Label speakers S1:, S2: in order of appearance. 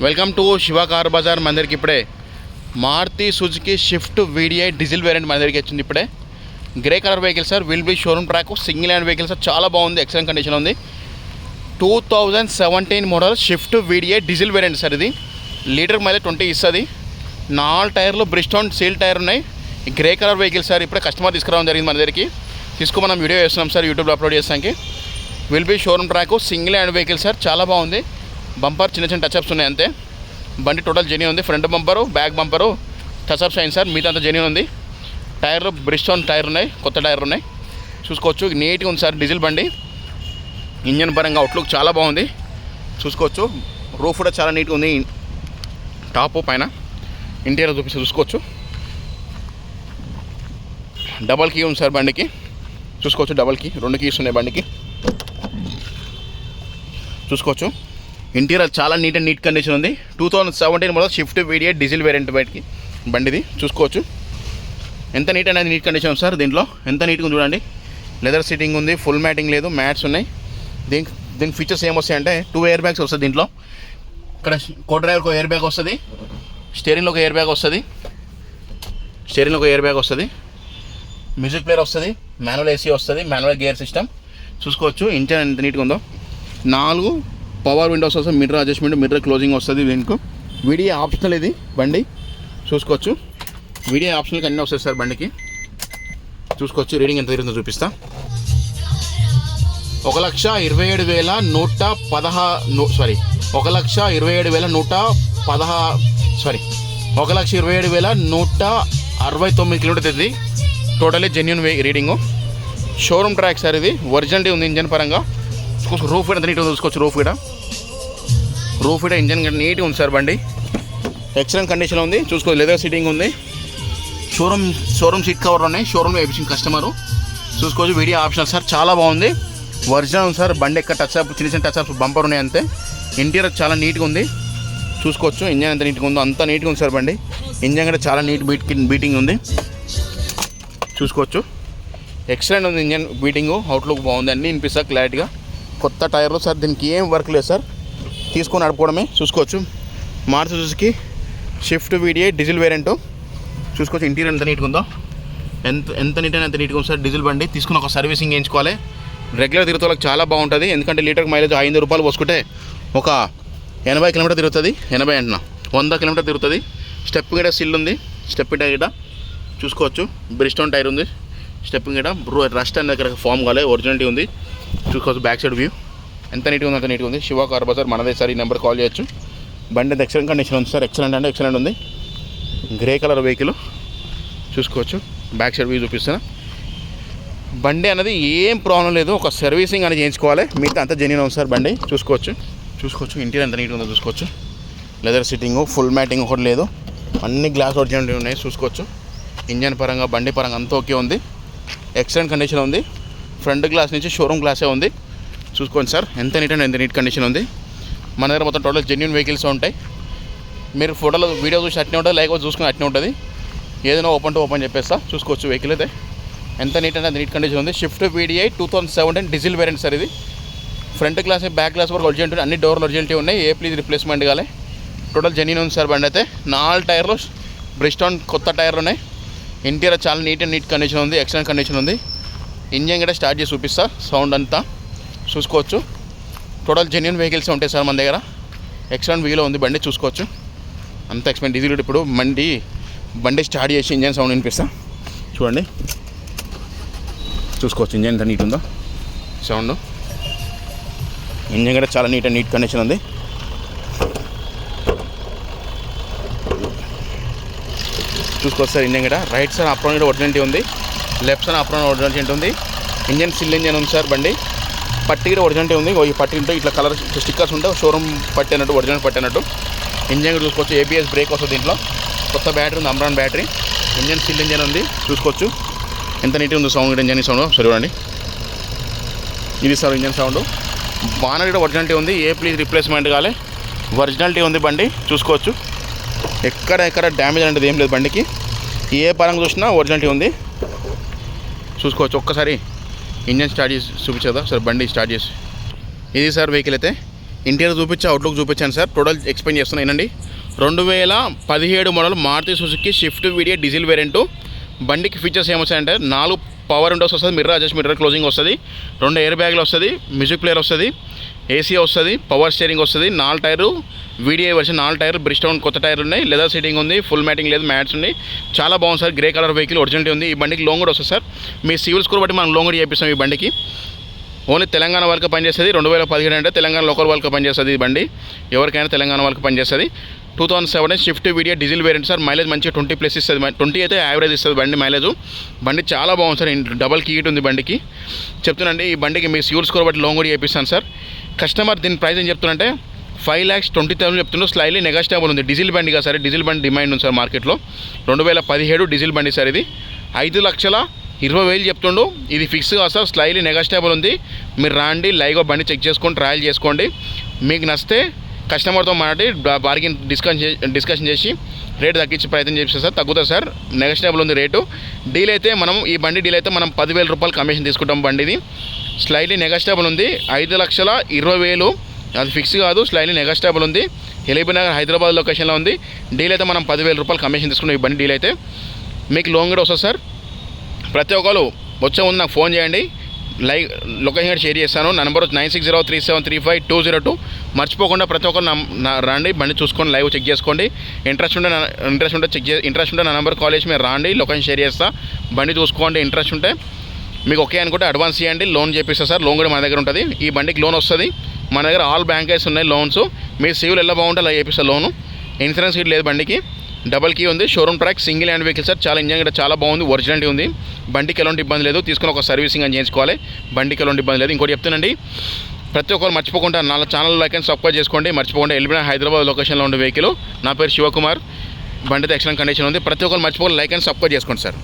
S1: Welcome to Shiva car bazaar. మన దగ్గరికి ఇప్పుడే Maruti Suzuki Swift VDI diesel variant మన దగ్గరికి వచ్చింది. ఇప్పుడే grey colour vehicle sir. Will be showroom track, single hand vehicle sir. చాలా బాగుంది, ఎక్సలెంట్ కండిషన్ ఉంది. 2017 model Swift VDI diesel variant sir. ఇది లీటర్ మైలేజ్ 20 ఇస్తుంది. 4 టైర్లు బ్రిస్టోన్ సీల్ టైర్ ఉన్నాయి. Grey colour vehicle sir. ఇప్పుడే కస్టమర్ తీసుకురావడం జరిగింది మన దగ్గరికి. మనం వీడియో చేస్తున్నాం సార్, యూట్యూబ్లో అప్లోడ్ చేస్తానికి. Will be showroom track, single hand vehicle sir. చాలా బాగుంది. బంపర్ చిన్న చిన్న టచ్అప్స్ ఉన్నాయి అంతే. బండి టోటల్ జెన్యూన్ ఉంది. Front bumper, back bumper touch ups అయింది సార్. మిగతా అంతా జెన్యూన్ ఉంది. టైర్లు బ్రిస్టోన్ టైర్ ఉన్నాయి, కొత్త టైర్లు ఉన్నాయి. చూసుకోవచ్చు, నీట్గా ఉంది సార్ డీజిల్ బండి. ఇంజన్ పరంగా అవుట్లుక్ చాలా బాగుంది. చూసుకోవచ్చు, రూఫ్ కూడా చాలా నీట్గా ఉంది. టాప్ పైన ఇంటీరియర్ చూసుకోవచ్చు. డబల్ కీ ఉంది సార్ బండికి. చూసుకోవచ్చు, డబల్ కీ, 2 కీస్ ఉన్నాయి బండికి. చూసుకోవచ్చు, ఇంటీరియర్ చాలా నీట్ కండిషన్ ఉంది. 2017 model Swift VDI diesel variant బయటికి బండిది. చూసుకోవచ్చు ఎంత నీట్ అనేది నీట్ కండిషన్ ఉంది సార్. దీంట్లో ఎంత నీట్గా ఉంది చూడండి. లెదర్ సీటింగ్ ఉంది, ఫుల్ మ్యాటింగ్ లేదు, మ్యాట్స్ ఉన్నాయి. దీని ఫీచర్స్ ఏమొస్తాయంటే 2 ఎయిర్ బ్యాగ్స్ వస్తుంది దీంట్లో. ఇక్కడ కో డ్రైవర్కి ఒక ఎయిర్ బ్యాగ్ వస్తుంది, స్టీరింగ్లో ఒక ఎయిర్ బ్యాగ్ వస్తుంది, మ్యూజిక్ ప్లేయర్ వస్తుంది, మాన్యువల్ AC వస్తుంది, మాన్యువల్ గేర్ సిస్టమ్. చూసుకోవచ్చు ఇంజన్ ఎంత నీట్గా ఉందో. 4 పవర్ విండోస్ వస్తుంది, మిర్రర్ అడ్జస్ట్మెంట్, మిర్రర్ క్లోజింగ్ వస్తుంది. దీనికి VDI ఆప్షనల్ ఇది బండి. చూసుకోవచ్చు, VDI ఆప్షనల్కి అన్నీ వస్తాయి సార్ బండికి. చూసుకోవచ్చు, రీడింగ్ ఎంత తిరిగిందో చూపిస్తా. 1,27,169 కిలోమీటర్ తిరిగి totally genuine reading. Showroom track sir. ఇది ఒరిజినాలిటీ ఉంది ఇంజన్ పరంగా. రూఫ్ కూడా ఎంత నీట్గా చూసుకోవచ్చు. రూఫ్ కూడా ఇంజన్ నీట్గా ఉంది సార్ బండి. ఎక్సలెంట్ కండిషన్ ఉంది. చూసుకోవచ్చు, లెదర్ సీటింగ్ ఉంది. షోరూమ్ సీట్ కవర్ ఉన్నాయి. షోరూమ్ వేయించిన కస్టమరు. చూసుకోవచ్చు, VDI ఆప్షన్ సార్. చాలా బాగుంది, ఒరిజినల్ ఉంది సార్. బండి ఎక్కడ టచ్అప్, చిన్న చిన్న టచ్అప్స్ బంపర్ ఉన్నాయి అంతే. ఇంటీరియర్ చాలా నీట్గా ఉంది. చూసుకోవచ్చు, ఇంజన్ ఎంత నీట్గా ఉందో అంత నీట్గా ఉంది సార్ బండి. ఇంజన్ కూడా చాలా నీట్ బీటింగ్ ఉంది. చూసుకోవచ్చు, ఎక్సలెంట్ ఉంది ఇంజన్ బీటింగ్. అవుట్లుక్ బాగుంది, అన్నీ వినిపిస్తా క్లారిటీగా. కొత్త టైర్లు సార్. దీనికి ఏం వర్క్ లేదు సార్, తీసుకొని నడుపుకోవడమే. చూసుకోవచ్చు, Maruti Suzuki Swift VDI diesel variant. చూసుకోవచ్చు, ఇంటీరియర్ ఎంత నీట్గా ఉందో. ఎంత నీట్ అయినా ఎంత నీట్గా ఉంది సార్. డీజిల్ బండి తీసుకుని ఒక సర్వీసింగ్ చేయించుకోవాలి. రెగ్యులర్ తిరుగుతూ వాళ్ళకి చాలా బాగుంటుంది. ఎందుకంటే లీటర్కి మైలేజ్ 500 రూపాయలు పోసుకుంటే ఒక 80 కిలోమీటర్ తిరుగుతుంది. 80 అంటున్నా, 100 కిలోమీటర్ తిరుగుతుంది. స్టెప్ గిడ సిల్ ఉంది, స్టెప్ గిడ. చూసుకోవచ్చు, బ్రిస్టోన్ టైర్ ఉంది. స్టెప్ గిడ రస్ట్ అనేది ఫామ్ కాలే, ఒరిజినాలిటీ ఉంది. చూసుకోవచ్చు, బ్యాక్ సైడ్ వ్యూ ఎంత నీట్గా ఉంది, అంత నీట్గా ఉంది. శివ కార్ బజార్ మనదే సార్. ఈ నెంబర్ కాల్ చేయొచ్చు. బండి అంత ఎక్సలెంట్ కండిషన్ ఉంది సార్. ఎక్సలెంట్ అంటే ఎక్సలెంట్ ఉంది. Grey colour vehicle. చూసుకోవచ్చు, బ్యాక్ సైడ్ వ్యూ చూపిస్తున్నా. బండి అనేది ఏం ప్రాబ్లం లేదు, ఒక సర్వీసింగ్ అనేది చేయించుకోవాలి. మిగతా అంతా జెన్యూన్ ఉంది సార్ బండి. చూసుకోవచ్చు, ఇంటీరియర్ ఎంత నీట్గా ఉందో చూసుకోవచ్చు. లెదర్ సిట్టింగ్, ఫుల్ మ్యాటింగ్ ఒకటి లేదు, అన్ని గ్లాస్ ఒరిజినల్ ఉన్నాయి. చూసుకోవచ్చు, ఇంజన్ పరంగా బండి పరంగా అంతా ఓకే ఉంది. ఎక్సలెంట్ కండిషన్ ఉంది. ఫ్రంట్ గ్లాస్ నుంచి షోరూమ్ గ్లాసే ఉంది. చూసుకోండి సార్, ఎంత నీట్ అండ్ ఎంత నీట్ కండిషన్ ఉంది. మన దగ్గర మొత్తం టోటల్ జెన్యూన్ వెహికల్స్ ఉంటాయి. మీరు ఫోటోలో వీడియో చూసి అట్నే ఉంటుంది, లేకపోతే చూసుకుని అట్నే ఉంటుంది. ఏదైనా ఓపెన్ చెప్పేస్తా. చూసుకోవచ్చు, వెహికల్ అయితే ఎంత నీట్ అంటే నీట్ కండిషన్ ఉంది. Shift VDI 2017 diesel variant sir. ఇది ఫ్రంట్ గ్లాస్, బ్యాక్ గ్లాస్ వరకు ఒరిజినల్, అన్ని డోర్లు ఒరిజినల్టీ ఉన్నాయి. ఏ ప్లీజ్ రిప్లేస్మెంట్ కాలే. టోటల్ జెన్యూన్ ఉంది సార్ బండి అయితే. 4 టైర్లు బ్రిస్టోన్ కొత్త టైర్లు ఉన్నాయి. ఇంటీరియర్ చాలా నీట్ కండిషన్ ఉంది, ఎక్సలెంట్ కండిషన్ ఉంది. ఇంజన్ కూడా స్టార్ట్ చేసి చూపిస్తా. సౌండ్ అంతా చూసుకోవచ్చు. టోటల్ జెన్యూన్ వెహికల్స్ ఉంటాయి సార్ మన దగ్గర. ఎక్సలెంట్ వీలో ఉంది బండి. చూసుకోవచ్చు, అంత ఎక్స్పెంట్ డీజిల్. ఇప్పుడు బండి స్టార్ట్ చేసి ఇంజన్ సౌండ్ వినిపిస్తా చూడండి. చూసుకోవచ్చు, ఇంజన్ ఎంత నీట్ ఉందో సౌండ్. ఇంజన్ కూడా చాలా నీట్ కండిషన్ ఉంది. చూసుకోవచ్చు సార్, ఇంజన్ కూడా రైట్ సైడ్ అప్రోన్ కూడా ఒరిజినాలిటీ ఉంది, లెఫ్ట్ సైడ్ అప్రోన్ ఒరిజినాలిటీ ఉంది. ఇంజన్ సిల్ ఇంజన్ ఉంది సార్ బండి. పట్టి కూడా ఒరిజినాలిటీ ఉంది. ఈ పట్టి ఉంటే ఇట్లా కలర్ స్టిక్కర్స్ ఉంటాయి, షోరూమ్ పట్టి అన్నట్టు, ఒరిజినల్ పట్టి అన్నట్టు. ఇంజన్ కూడా చూసుకోవచ్చు, ABS బ్రేక్ వస్తుంది దీంట్లో. కొత్త బ్యాటరీ ఉంది, అమ్రాన్ బ్యాటరీ. ఇంజన్ సిల్ ఇంజన్ ఉంది. చూసుకోవచ్చు, ఎంత నీట్గా ఉంది సౌండ్. ఇంజన్ సౌండ్ సరే చూడండి. ఇది సార్ ఇంజన్ సౌండ్. బానర్ కూడా ఒరిజినాలిటీ ఉంది, ఏ ప్లీజ్ రిప్లేస్మెంట్ కాలే, ఒరిజినాలిటీ ఉంది బండి. చూసుకోవచ్చు, ఎక్కడ డ్యామేజ్ అనేది ఏం లేదు బండికి. ఏ పరంగా చూసినా ఒరిజినాలిటీ ఉంది. చూసుకోవచ్చు, ఒక్కసారి ఇంజన్ స్టార్ట్ చేసి చూపించేదా సార్. బండి స్టార్ట్ చేసి ఇది సార్ వెహికల్ అయితే. ఇంటీరియర్ చూపించి అవుట్లుక్ చూపించాను సార్. టోటల్ ఎక్స్ప్లెయిన్ చేస్తున్నానండి. 2017 model Maruti Suzuki Swift video diesel variant. బండికి ఫీచర్స్ ఏమొస్తాయంటే 4 పవర్ విండోస్ వస్తుంది, మిర్రర్ అడ్జస్ట్, మిర్రర్ క్లోజింగ్ వస్తుంది, 2 ఎయిర్ బ్యాగ్లు వస్తుంది, మ్యూజిక్ ప్లేయర్ వస్తుంది, ఏసీ వస్తుంది, పవర్ స్టీరింగ్ వస్తుంది, 4 tyre video version, 4 tyre Bridgestone కొత్త టైర్లు ఉన్నాయి, లెదర్ సీటింగ్ ఉంది, ఫుల్ మ్యాటింగ్ లేదు, మ్యాట్స్ ఉన్నాయి. చాలా బాగుంది sir. Grey colour vehicle original ఉంది. ఈ బండికి లోన్ కూడా వస్తుంది సార్. మీ సివిల్ స్కోర్ బట్టి మనం లోన్ కూడా చేపిస్తాం. ఈ బండికి ఓన్లీ తెలంగాణ వాళ్ళకి పనిచేస్తుంది. 2017 అంటే తెలంగాణ లోకల్ వాళ్ళకి పనిచేస్తుంది ఈ బండి. ఎవరికైనా తెలంగాణ వాళ్ళకి పనిచేస్తుంది. 2007 Swift video diesel variant sir. Mileage మంచిగా 20+ ఇస్తుంది. 20 అయితే యావరేజ్ ఇస్తుంది బండి మైలేజ్. బండి చాలా బాగుంది సార్. డబల్ కీట్ ఉంది బండికి. చెప్తున్నాండి ఈ బండికి మీ సివిల్ స్కోర్ బట్టి లోన్ కూడా చేపిస్తాను సార్. కస్టమర్ దీని ప్రైస్ ఏం చెప్తున్నారంటే 5,20,000 చెప్తున్నారు. స్లైలీ నెగోషియబుల్ ఉంది. డీజిల్ బండి కదా సార్. డీజిల్ బండి డిమాండ్ ఉంది సార్ మార్కెట్లో. 2017 డీజిల్ బండి సార్. ఇది 5,20,000 చెప్తుండు. ఇది ఫిక్స్ కాదు సార్. స్లైలీ నెగోషియబుల్ ఉంది. మీరు రాండి, లైవ్గా బండి చెక్ చేసుకొని ట్రయల్ చేసుకోండి. మీకు నచ్చితే కస్టమర్తో మాట్లాడి బార్గెన్ డిస్కషన్ చేసి రేటు తగ్గించే ప్రయత్నం చేపిస్తారు సార్. తగ్గుతుంది సార్. నెగోషియబుల్ ఉంది రేటు. డీల్ అయితే మనం ఈ బండి డీల్ అయితే మనం 10,000 రూపాయలు కమిషన్ తీసుకుంటాం. బండిది స్లైలీ నెగోషియబుల్ ఉంది. 5,20,000 అది ఫిక్స్ కాదు. స్లైలీ నెగోషియబుల్ ఉంది. ఎల్బీ నగర్ హైదరాబాద్ లొకేషన్లో ఉంది. డీల్ అయితే మనం 10,000 రూపాయలు కమిషన్ తీసుకున్నాం. ఈ బండి డీల్ అయితే మీకు లోన్ కూడా వస్తుంది సార్. ప్రతి ఒక్కరు వచ్చే ముందు నాకు ఫోన్ చేయండి. లైవ్ లొకేషన్ కూడా షేర్ చేస్తాను. నా నెంబర్ 9603735202. మర్చిపోకుండా ప్రతి ఒక్కరు రండి, బండి చూసుకొని లైవ్ చెక్ చేసుకోండి. ఇంట్రెస్ట్ ఉంటే నా నెంబర్ కాల్ చేసి మీరు రాండి, లొకేషన్ షేర్ చేస్తా. బండి చూసుకోండి. ఇంట్రెస్ట్ ఉంటే మీకు ఓకే అనుకుంటే అడ్వాన్స్ ఇవ్వండి, లోన్ చేపిస్తా సార్. లోన్ కూడా మన దగ్గర ఉంటుంది. ఈ బండికి లోన్ వస్తుంది. మన దగ్గర ఆల్ బ్యాంకర్స్ ఉన్నాయి లోన్స్. మీ సివిల్ ఎలా బాగుంటే అలా చేపిస్తా లోను. ఇన్సూరెన్స్ కూడా లేదు బండికి. డబల్ కీ ఉంది. Showroom track, single hand vehicle sir. చాలా ఇంజన్ కూడా చాలా బాగుంది. ఒరిజినాలిటీ ఉంది. బండికి ఎలాంటి ఇబ్బంది లేదు. తీసుకుని ఒక సర్వీసింగ్ అని చేయించుకోవాలి. బండికి ఎలాంటి ఇబ్బంది లేదు. ఇంకోటి చెప్తానండి, ప్రతి ఒక్కరు మర్చిపోకుండా నా ఛానల్ లైక్ అండ్ సబ్స్క్రైబ్ చేసుకోండి. మర్చిపోకుండా ఎల్బీ నగర్ హైదరాబాద్ లొకేషన్లో ఉండే వెహికల్. నా పేరు శివకుమార్. బండితో ఎక్సలెంట్ కండిషన్ ఉంది. ప్రతి ఒక్కరు మర్చిపోకుండా లైక్ అండ్ సబ్స్క్రైబ్ చేసుకోండి సార్.